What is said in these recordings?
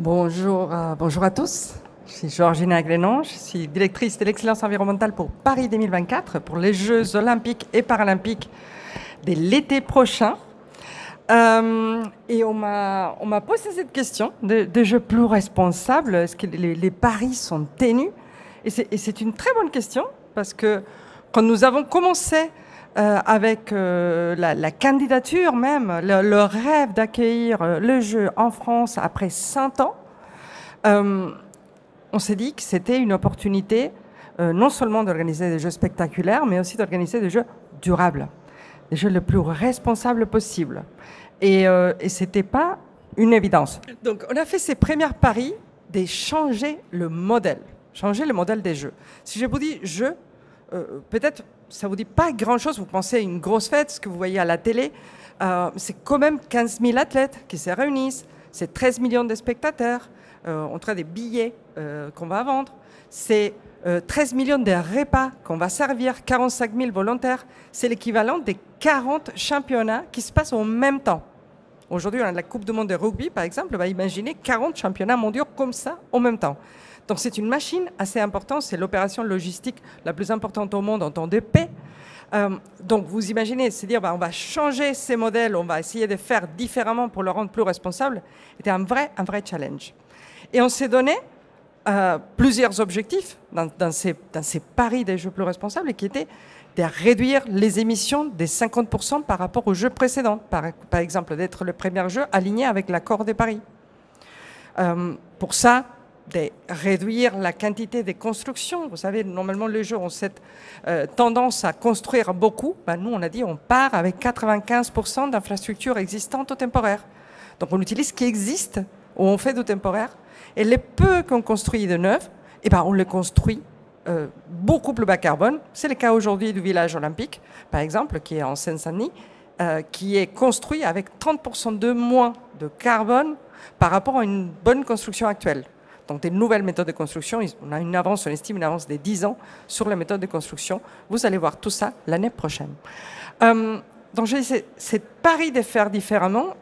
Bonjour, bonjour à tous. Je suis Georgina Glénon, je suis directrice de l'excellence environnementale pour Paris 2024, pour les Jeux olympiques et paralympiques de l'été prochain. Et on m'a posé cette question de jeux plus responsables. Est-ce que les paris sont tenus? Et c'est une très bonne question, parce que quand nous avons commencé avec la candidature même, le rêve d'accueillir le jeu en France après 100 ans, on s'est dit que c'était une opportunité non seulement d'organiser des jeux spectaculaires, mais aussi d'organiser des jeux durables, des jeux le plus responsables possible. Et ce n'était pas une évidence. Donc on a fait ces premiers paris de changer le modèle des jeux. Si je vous dis jeu, peut-être ça ne vous dit pas grand-chose, vous pensez à une grosse fête, ce que vous voyez à la télé, c'est quand même 15 000 athlètes qui se réunissent, c'est 13 millions de spectateurs, on a des billets qu'on va vendre, c'est 13 millions de repas qu'on va servir, 45 000 volontaires, c'est l'équivalent des 40 championnats qui se passent en même temps. Aujourd'hui, on a la Coupe du Monde de rugby, par exemple, on va imaginer 40 championnats mondiaux comme ça en même temps. Donc c'est une machine assez importante, c'est l'opération logistique la plus importante au monde en temps de paix. Donc vous imaginez, c'est dire on va changer ces modèles, on va essayer de faire différemment pour le rendre plus responsable, c'était un vrai challenge. Et on s'est donné plusieurs objectifs dans ces paris des jeux plus responsables, qui étaient de réduire les émissions de 50% par rapport aux jeux précédents. Par exemple, d'être le premier jeu aligné avec l'accord de Paris. Pour ça, de réduire la quantité des constructions. Vous savez, normalement, les jeux ont cette tendance à construire beaucoup. Nous, on a dit on part avec 95% d'infrastructures existantes ou temporaires. Donc, on utilise ce qui existe, ou on fait du temporaire. Et les peu qu'on construit de neuf, on les construit beaucoup plus bas carbone. C'est le cas aujourd'hui du village olympique, par exemple, qui est en Seine-Saint-Denis, qui est construit avec 30% de moins de carbone par rapport à une bonne construction actuelle. Donc des nouvelles méthodes de construction, on a une avance, on estime une avance de 10 ans sur les méthodes de construction. Vous allez voir tout ça l'année prochaine. Donc j'ai dit, c'est pari de faire différemment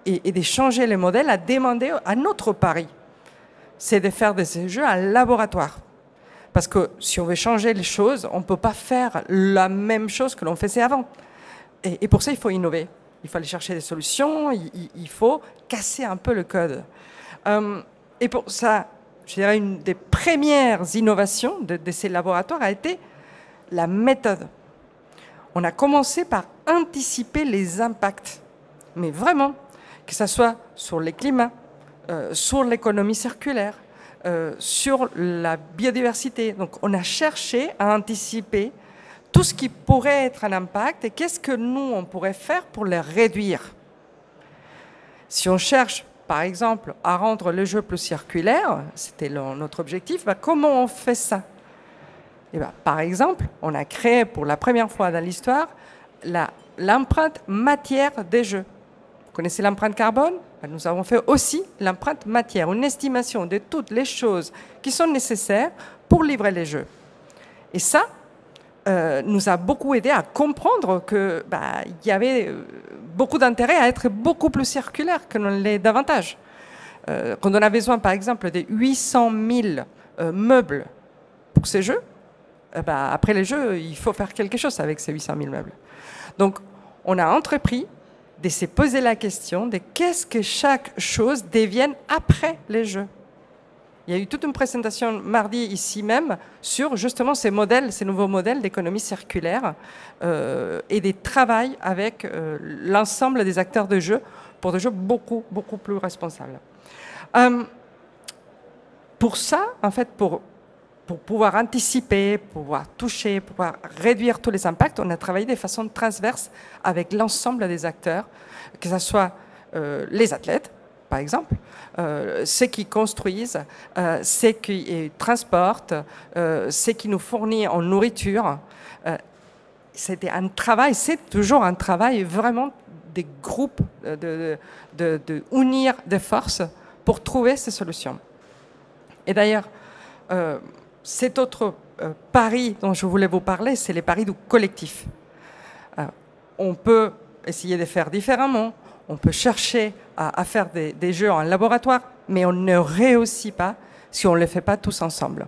et de changer les modèles a demandé à notre pari. C'est de faire de ces jeux un laboratoire. Parce que si on veut changer les choses, on ne peut pas faire la même chose que l'on faisait avant. Et pour ça, il faut innover. Il faut aller chercher des solutions, il faut casser un peu le code. Et pour ça, je dirais, une des premières innovations de ces laboratoires a été la méthode. On a commencé par anticiper les impacts, mais vraiment, que ce soit sur le climat, sur l'économie circulaire, sur la biodiversité. Donc on a cherché à anticiper tout ce qui pourrait être un impact et qu'est-ce que nous, on pourrait faire pour les réduire. Si on cherche, par exemple, à rendre le jeu plus circulaire, c'était notre objectif, comment on fait ça? Par exemple, on a créé pour la première fois dans l'histoire l'empreinte matière des jeux. Vous connaissez l'empreinte carbone? Nous avons fait aussi l'empreinte matière, une estimation de toutes les choses qui sont nécessaires pour livrer les jeux. Et ça nous a beaucoup aidé à comprendre qu'il y avait beaucoup d'intérêt à être beaucoup plus circulaire que l'on l'est davantage. Quand on a besoin, par exemple, de 800 000 meubles pour ces jeux, après les jeux, il faut faire quelque chose avec ces 800 000 meubles. Donc, on a entrepris de se poser la question de qu'est-ce que chaque chose devienne après les jeux. Il y a eu toute une présentation mardi ici même sur justement ces modèles, ces nouveaux modèles d'économie circulaire et des travails avec l'ensemble des acteurs de jeux pour des jeux beaucoup plus responsables. Pour ça, en fait, pour pouvoir anticiper, pouvoir toucher, pouvoir réduire tous les impacts, on a travaillé de façon transverse avec l'ensemble des acteurs, que ce soit les athlètes, par exemple, ceux qui construisent, ceux qui transportent, ceux qui nous fournissent en nourriture. C'était un travail, c'est toujours un travail vraiment des groupes, de unir des forces pour trouver ces solutions. Et d'ailleurs, cet autre pari dont je voulais vous parler, c'est les paris du collectif. On peut essayer de faire différemment, on peut chercher à faire des jeux en laboratoire, mais on ne réussit pas si on ne le fait pas tous ensemble.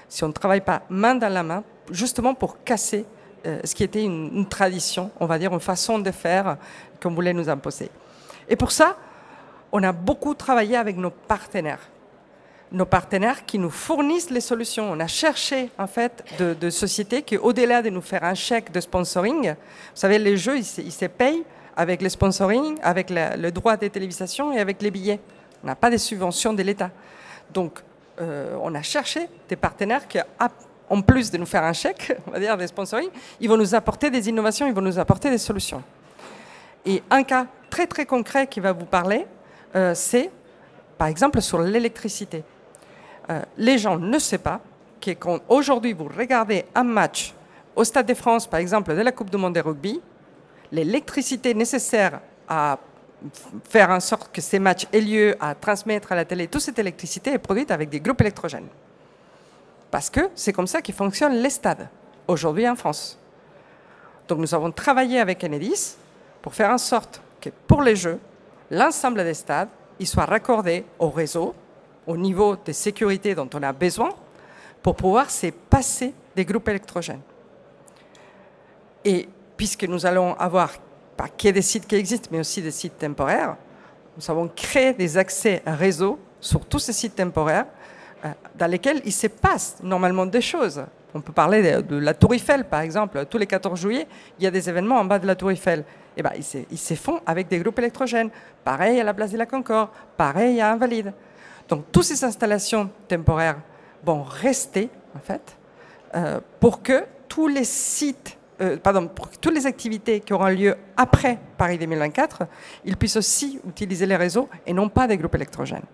Si on ne travaille pas main dans la main, justement pour casser ce qui était une tradition, on va dire une façon de faire qu'on voulait nous imposer. Et pour ça, on a beaucoup travaillé avec nos partenaires. Nos partenaires qui nous fournissent les solutions. On a cherché en fait de sociétés qui, au-delà de nous faire un chèque de sponsoring, vous savez, les jeux, ils se payent avec le sponsoring, avec le droit des télévisations et avec les billets. On n'a pas de subventions de l'État. Donc, on a cherché des partenaires qui, en plus de nous faire un chèque, on va dire des sponsoring, ils vont nous apporter des innovations, ils vont nous apporter des solutions. Et un cas très très concret qui va vous parler, c'est par exemple sur l'électricité. Les gens ne savent pas que quand aujourd'hui vous regardez un match au Stade de France, par exemple, de la Coupe du Monde de rugby, l'électricité nécessaire à faire en sorte que ces matchs aient lieu, à transmettre à la télé, toute cette électricité est produite avec des groupes électrogènes. Parce que c'est comme ça que fonctionnent les stades, aujourd'hui en France. Donc nous avons travaillé avec Enedis pour faire en sorte que pour les Jeux, l'ensemble des stades, ils soient raccordés au réseau, au niveau de sécurité dont on a besoin, pour pouvoir se passer des groupes électrogènes. Et puisque nous allons avoir, pas que des sites qui existent, mais aussi des sites temporaires, nous avons créé des accès réseau sur tous ces sites temporaires dans lesquels il se passe normalement des choses. On peut parler de la Tour Eiffel, par exemple. Tous les 14 juillet, il y a des événements en bas de la Tour Eiffel. Et ben, ils se font avec des groupes électrogènes. Pareil à la place de la Concorde, pareil à Invalides. Donc, toutes ces installations temporaires vont rester, en fait, pour que tous les sites, pour que toutes les activités qui auront lieu après Paris 2024, ils puissent aussi utiliser les réseaux et non pas des groupes électrogènes.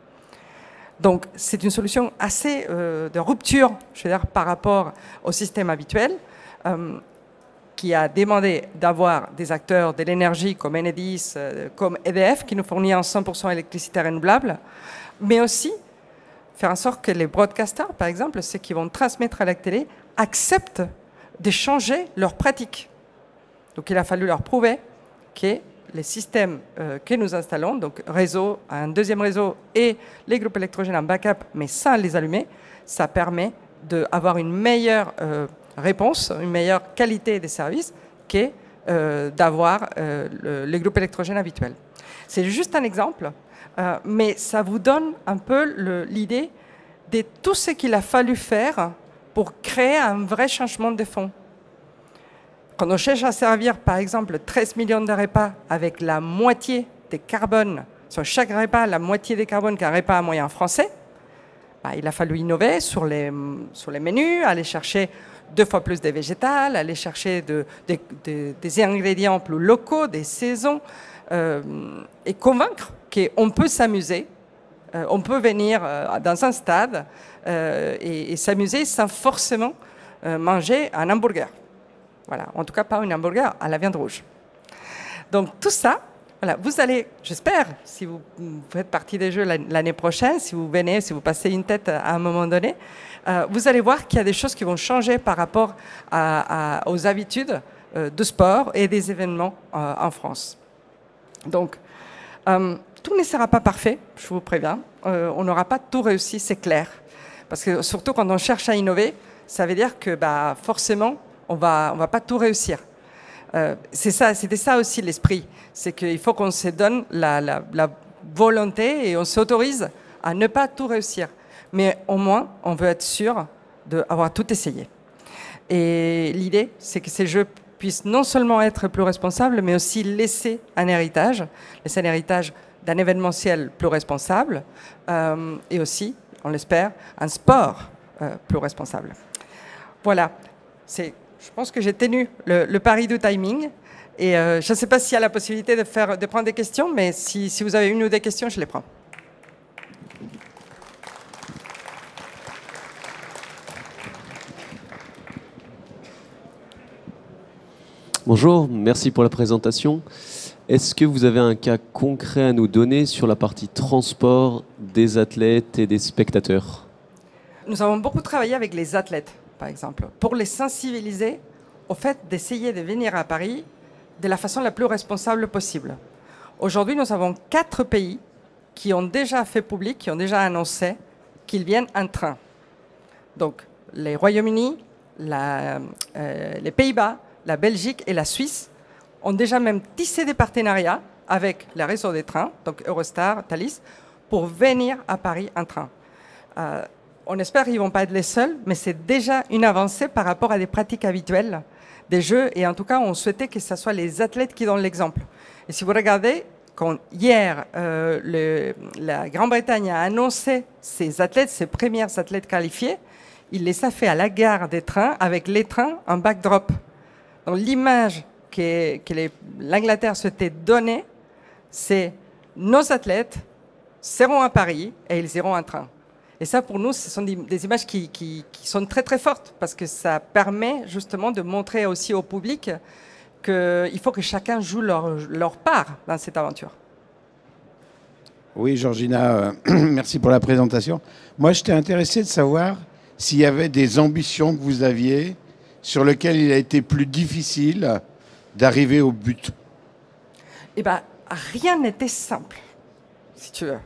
Donc, c'est une solution assez de rupture, je veux dire, par rapport au système habituel, qui a demandé d'avoir des acteurs de l'énergie comme Enedis, comme EDF, qui nous fournit en 100% électricité renouvelable, mais aussi faire en sorte que les broadcasters, par exemple, ceux qui vont transmettre à la télé, acceptent de changer leurs pratiques. Donc, il a fallu leur prouver que les systèmes que nous installons, donc réseau, un deuxième réseau et les groupes électrogènes en backup, mais sans les allumer, ça permet d'avoir une meilleure réponse, une meilleure qualité des services que d'avoir les groupes électrogènes habituels. C'est juste un exemple, mais ça vous donne un peu l'idée de tout ce qu'il a fallu faire pour créer un vrai changement de fond. Quand on cherche à servir, par exemple, 13 millions de repas avec la moitié des carbone, sur chaque repas, la moitié des carbone qu'un repas moyen français, bah, il a fallu innover sur les menus, aller chercher 2 fois plus de végétal, aller chercher des ingrédients plus locaux, des saisons, et convaincre qu'on peut s'amuser, on peut venir dans un stade et s'amuser sans forcément manger un hamburger. Voilà, en tout cas pas un hamburger à la viande rouge. Donc tout ça, voilà, vous allez, j'espère, si vous faites partie des Jeux l'année prochaine, si vous venez, si vous passez une tête à un moment donné, vous allez voir qu'il y a des choses qui vont changer par rapport aux habitudes de sport et des événements en France. Donc, tout ne sera pas parfait, je vous préviens. On n'aura pas tout réussi, c'est clair. Parce que surtout quand on cherche à innover, ça veut dire que bah, forcément, on va pas tout réussir. C'était ça aussi l'esprit. C'est qu'il faut qu'on se donne la volonté et on s'autorise à ne pas tout réussir. Mais au moins, on veut être sûr d'avoir tout essayé. Et l'idée, c'est que ces jeux puissent non seulement être plus responsables, mais aussi laisser un héritage d'un événementiel plus responsable et aussi, on l'espère, un sport plus responsable. Voilà. Je pense que j'ai tenu le pari du timing. Et je ne sais pas s'il y a la possibilité de prendre des questions, mais si vous avez une ou deux questions, je les prends. Bonjour, merci pour la présentation. Est-ce que vous avez un cas concret à nous donner sur la partie transport des athlètes et des spectateurs? Nous avons beaucoup travaillé avec les athlètes, par exemple, pour les sensibiliser au fait d'essayer de venir à Paris de la façon la plus responsable possible. Aujourd'hui, nous avons 4 pays qui ont déjà fait public, qui ont déjà annoncé qu'ils viennent en train. Donc, les Royaumes-Unis, les Pays-Bas, la Belgique et la Suisse ont déjà même tissé des partenariats avec les réseaux des trains, donc Eurostar, Thalys, pour venir à Paris en train. On espère qu'ils ne vont pas être les seuls, mais c'est déjà une avancée par rapport à des pratiques habituelles des Jeux. Et en tout cas, on souhaitait que ce soit les athlètes qui donnent l'exemple. Et si vous regardez, quand hier, la Grande-Bretagne a annoncé ses athlètes, ses premiers athlètes qualifiés, il les a fait à la gare des trains avec les trains en backdrop. Donc l'image que l'Angleterre s'était donnée, c'est nos athlètes seront à Paris et ils iront en train. Et ça, pour nous, ce sont des images qui sont très très fortes parce que ça permet justement de montrer aussi au public qu'il faut que chacun joue leur part dans cette aventure. Oui, Georgina, merci pour la présentation. Moi, j'étais intéressé de savoir s'il y avait des ambitions que vous aviez sur lesquelles il a été plus difficile d'arriver au but. Eh bien, rien n'était simple, si tu veux.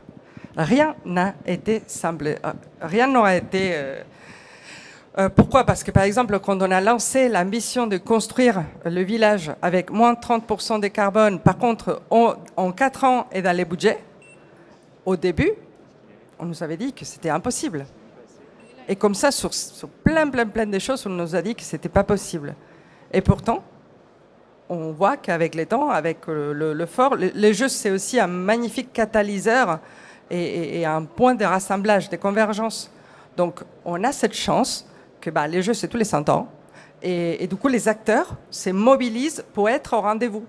Rien n'a été simple. Rien n'aura été... pourquoi? Parce que, par exemple, quand on a lancé l'ambition de construire le village avec moins de 30% de carbone, par contre, en 4 ans et dans les budgets, au début, on nous avait dit que c'était impossible. Et comme ça, sur plein de choses, on nous a dit que ce n'était pas possible. Et pourtant, on voit qu'avec les temps, avec le fort, les Jeux, c'est aussi un magnifique catalyseur et un point de rassemblage, de convergence. Donc, on a cette chance que les Jeux, c'est tous les 100 ans. Et du coup, les acteurs se mobilisent pour être au rendez-vous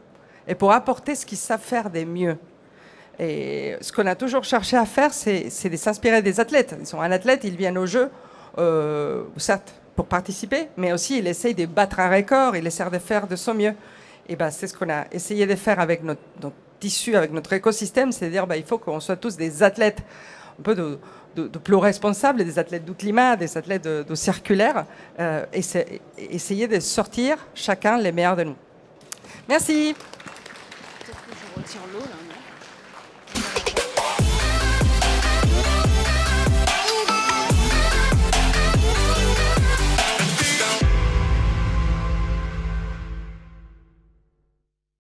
et pour apporter ce qu'ils savent faire de mieux. Et ce qu'on a toujours cherché à faire, c'est de s'inspirer des athlètes. Ils sont un athlète, ils viennent aux Jeux, certes, pour participer, mais aussi ils essayent de battre un record, ils essaient de faire de son mieux. Et c'est ce qu'on a essayé de faire avec notre tissu, avec notre écosystème, c'est de dire il faut qu'on soit tous des athlètes un peu de plus responsables, des athlètes du climat, des athlètes de circulaire, et essayer de sortir chacun les meilleurs de nous. Merci. Peut-être que je retire l'eau là.